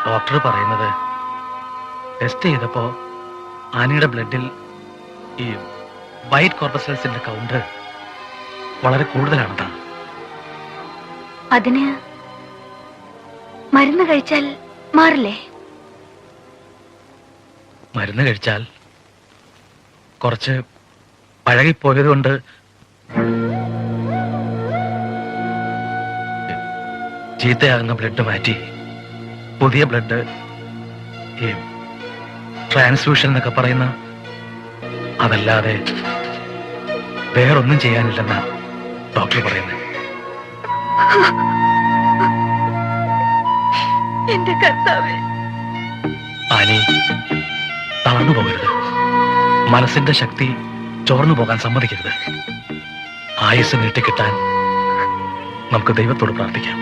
Doctor പറയുന്നത് test ചെയ്തപ്പോ ആനിയുടെ ബ്ലഡിൽ ഈ വൈറ്റ് കോർപ്പസൽസിന്റെ കൗണ്ട് വളരെ കൂടുതലാണെന്നാണ്. അതിന് മരുന്ന് കഴിച്ചാൽ മാറില്ലേ? മരുന്ന് കഴിച്ചാൽ കുറച്ച് പഴകിപ്പോയത് കൊണ്ട് ചീത്തയാകുന്ന ബ്ലഡ് മാറ്റി പുതിയ ബ്ലഡ്, ഈ ട്രാൻസ്ഫ്യൂഷൻ എന്നൊക്കെ പറയുന്ന, അതല്ലാതെ വേറൊന്നും ചെയ്യാനില്ലെന്നാ ഡോക്ടർ പറയുന്നത്. എന്റെ കർത്താവേ, ആനി, തളർന്നു പോകരുത്. മനസ്സിന്റെ ശക്തി ചോർന്നു പോകാൻ സമ്മതിക്കരുത്. ആയുസ് നീട്ടിക്കിട്ടാൻ നമുക്ക് ദൈവത്തോട് പ്രാർത്ഥിക്കാം.